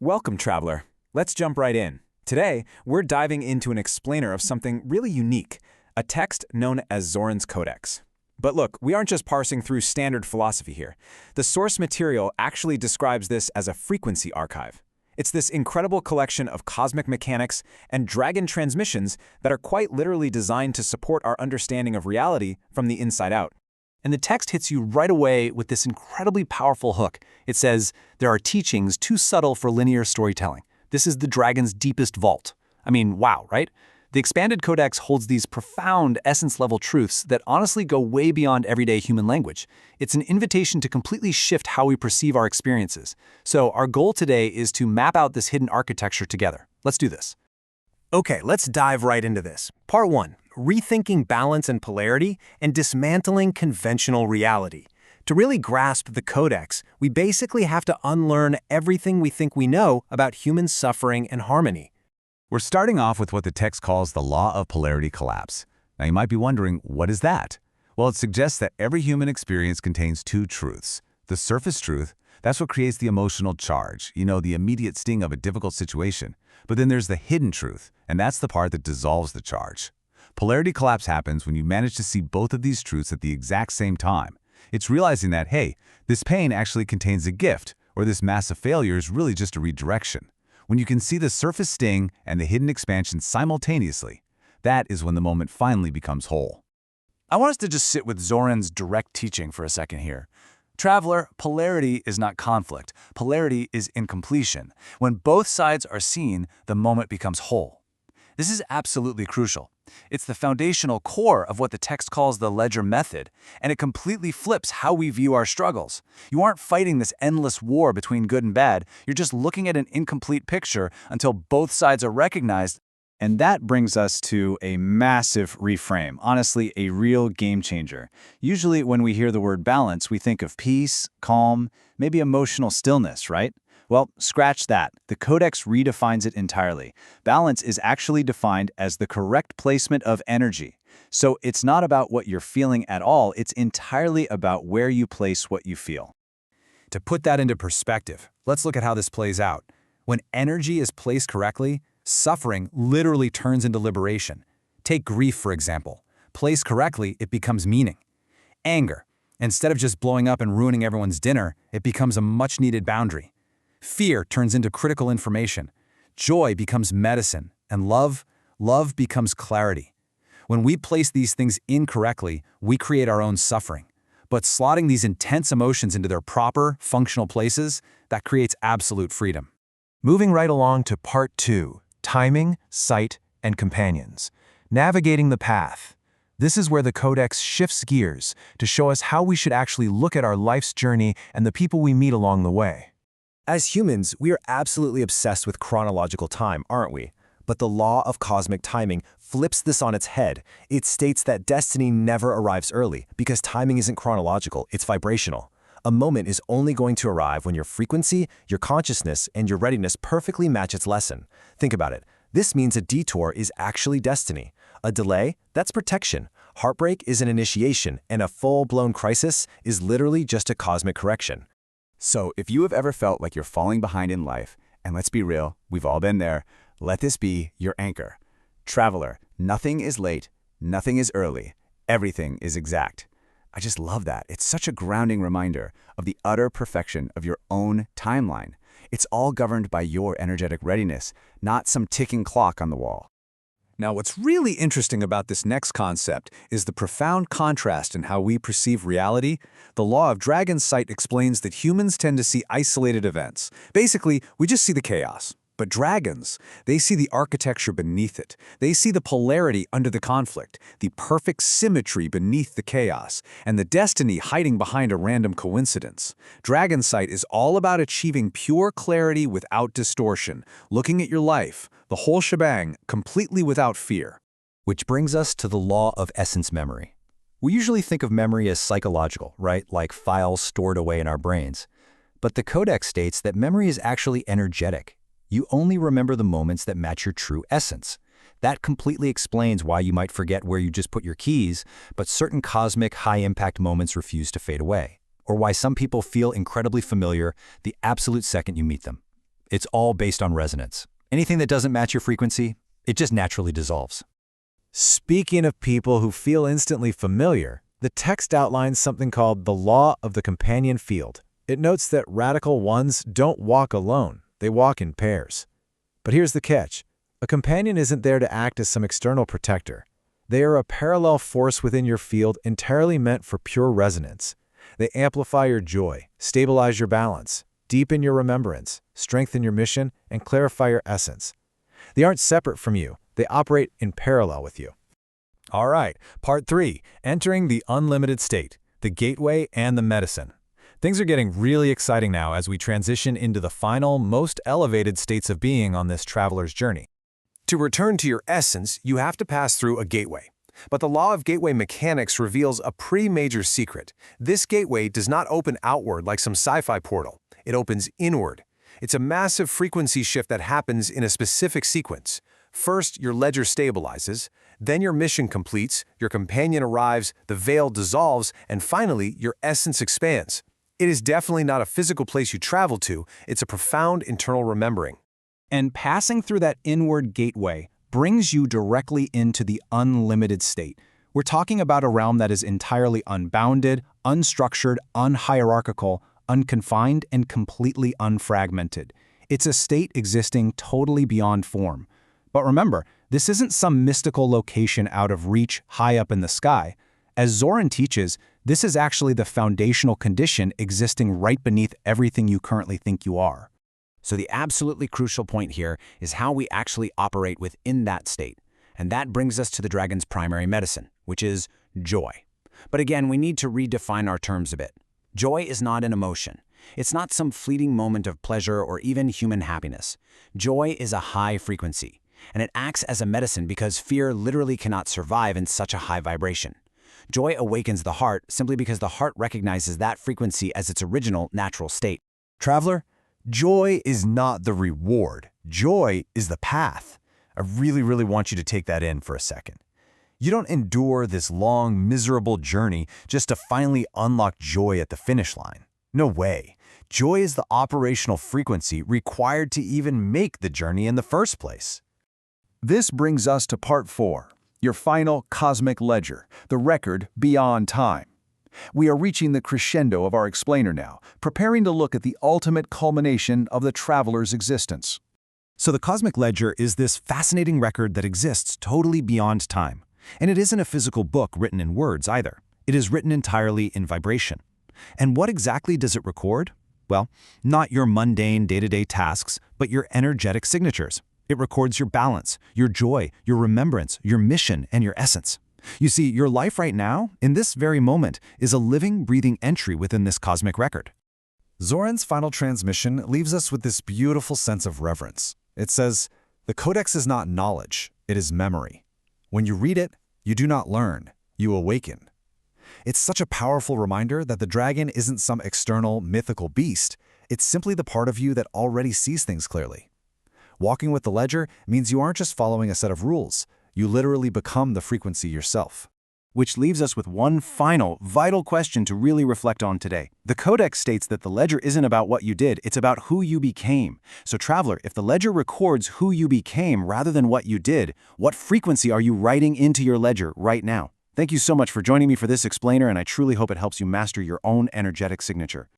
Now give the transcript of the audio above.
Welcome, traveler. Let's jump right in. Today, we're diving into an explainer of something really unique, a text known as Zoran's Codex. But look, we aren't just parsing through standard philosophy here. The source material actually describes this as a frequency archive. It's this incredible collection of cosmic mechanics and dragon transmissions that are quite literally designed to support our understanding of reality from the inside out. And the text hits you right away with this incredibly powerful hook. It says, there are teachings too subtle for linear storytelling. This is the dragon's deepest vault. I mean, wow, right? The expanded codex holds these profound essence-level truths that honestly go way beyond everyday human language. It's an invitation to completely shift how we perceive our experiences. So our goal today is to map out this hidden architecture together. Let's do this. Okay, let's dive right into this. Part 1. Rethinking balance and polarity and dismantling conventional reality. To really grasp the Codex, we basically have to unlearn everything we think we know about human suffering and harmony. We're starting off with what the text calls the law of polarity collapse. Now you might be wondering, what is that? Well, it suggests that every human experience contains two truths. The surface truth, that's what creates the emotional charge, the immediate sting of a difficult situation. But then there's the hidden truth, and that's the part that dissolves the charge. Polarity collapse happens when you manage to see both of these truths at the exact same time. It's realizing that, hey, this pain actually contains a gift, or this massive failure is really just a redirection. When you can see the surface sting and the hidden expansion simultaneously, that is when the moment finally becomes whole. I want us to just sit with Zoran's direct teaching for a second here. Traveler, polarity is not conflict. Polarity is incompletion. When both sides are seen, the moment becomes whole. This is absolutely crucial. It's the foundational core of what the text calls the ledger method, and it completely flips how we view our struggles. You aren't fighting this endless war between good and bad. You're just looking at an incomplete picture until both sides are recognized. And that brings us to a massive reframe, honestly, a real game changer. Usually when we hear the word balance, we think of peace, calm, maybe emotional stillness, right? Well, scratch that. The Codex redefines it entirely. Balance is actually defined as the correct placement of energy. So it's not about what you're feeling at all, it's entirely about where you place what you feel. To put that into perspective, let's look at how this plays out. When energy is placed correctly, suffering literally turns into liberation. Take grief, for example. Placed correctly, it becomes meaning. Anger. Instead of just blowing up and ruining everyone's dinner, it becomes a much-needed boundary. Fear turns into critical information. Joy becomes medicine. And love becomes clarity. When we place these things incorrectly, we create our own suffering. But slotting these intense emotions into their proper, functional places, that creates absolute freedom. Moving right along to Part 2, Timing, Sight, and Companions. Navigating the path. This is where the Codex shifts gears to show us how we should actually look at our life's journey and the people we meet along the way. As humans, we are absolutely obsessed with chronological time, aren't we? But the law of cosmic timing flips this on its head. It states that destiny never arrives early because timing isn't chronological, it's vibrational. A moment is only going to arrive when your frequency, your consciousness, and your readiness perfectly match its lesson. Think about it. This means a detour is actually destiny. A delay, that's protection. Heartbreak is an initiation, and a full-blown crisis is literally just a cosmic correction. So if you have ever felt like you're falling behind in life, and let's be real, we've all been there, let this be your anchor. Traveler, nothing is late, nothing is early, everything is exact. I just love that. It's such a grounding reminder of the utter perfection of your own timeline. It's all governed by your energetic readiness, not some ticking clock on the wall. Now, what's really interesting about this next concept is the profound contrast in how we perceive reality. The law of dragon sight explains that humans tend to see isolated events. Basically, we just see the chaos. But dragons, they see the architecture beneath it. They see the polarity under the conflict, the perfect symmetry beneath the chaos, and the destiny hiding behind a random coincidence. Dragon sight is all about achieving pure clarity without distortion, looking at your life, the whole shebang, completely without fear. Which brings us to the law of essence memory. We usually think of memory as psychological, right? Like files stored away in our brains. But the Codex states that memory is actually energetic. You only remember the moments that match your true essence. That completely explains why you might forget where you just put your keys, but certain cosmic, high-impact moments refuse to fade away, or why some people feel incredibly familiar the absolute second you meet them. It's all based on resonance. Anything that doesn't match your frequency, it just naturally dissolves. Speaking of people who feel instantly familiar, the text outlines something called the law of the companion field. It notes that radical ones don't walk alone, they walk in pairs. But here's the catch. A companion isn't there to act as some external protector. They are a parallel force within your field entirely meant for pure resonance. They amplify your joy, stabilize your balance, deepen your remembrance, strengthen your mission, and clarify your essence. They aren't separate from you. They operate in parallel with you. All right, part 3, entering the unlimited state, the gateway and the medicine. Things are getting really exciting now as we transition into the final, most elevated states of being on this traveler's journey. To return to your essence, you have to pass through a gateway. But the law of gateway mechanics reveals a pretty major secret. This gateway does not open outward like some sci-fi portal. It opens inward. It's a massive frequency shift that happens in a specific sequence. First, your ledger stabilizes, then your mission completes, your companion arrives, the veil dissolves, and finally, your essence expands. It is definitely not a physical place you travel to, it's a profound internal remembering. And passing through that inward gateway brings you directly into the unlimited state. We're talking about a realm that is entirely unbounded, unstructured, unhierarchical, unconfined, and completely unfragmented. It's a state existing totally beyond form. But remember, this isn't some mystical location out of reach high up in the sky. As Zoran teaches, this is actually the foundational condition existing right beneath everything you currently think you are. So the absolutely crucial point here is how we actually operate within that state. And that brings us to the dragon's primary medicine, which is joy. But again, we need to redefine our terms a bit. Joy is not an emotion. It's not some fleeting moment of pleasure or even human happiness. Joy is a high frequency, and it acts as a medicine because fear literally cannot survive in such a high vibration. Joy awakens the heart simply because the heart recognizes that frequency as its original natural state. Traveler, joy is not the reward. Joy is the path. I really want you to take that in for a second. You don't endure this long, miserable journey just to finally unlock joy at the finish line. No way. Joy is the operational frequency required to even make the journey in the first place. This brings us to part 4, your final cosmic ledger, the record beyond time. We are reaching the crescendo of our explainer now, preparing to look at the ultimate culmination of the traveler's existence. So the cosmic ledger is this fascinating record that exists totally beyond time. And it isn't a physical book written in words either. It is written entirely in vibration. And what exactly does it record? Well, not your mundane day-to-day tasks, but your energetic signatures. It records your balance, your joy, your remembrance, your mission, and your essence. You see, your life right now, in this very moment, is a living, breathing entry within this cosmic record. Zoran's final transmission leaves us with this beautiful sense of reverence. It says, "The Codex is not knowledge, it is memory. When you read it, you do not learn, you awaken." It's such a powerful reminder that the dragon isn't some external, mythical beast. It's simply the part of you that already sees things clearly. Walking with the ledger means you aren't just following a set of rules. You literally become the frequency yourself. Which leaves us with one final, vital question to really reflect on today. The Codex states that the ledger isn't about what you did, it's about who you became. So traveler, if the ledger records who you became rather than what you did, what frequency are you writing into your ledger right now? Thank you so much for joining me for this explainer, and I truly hope it helps you master your own energetic signature.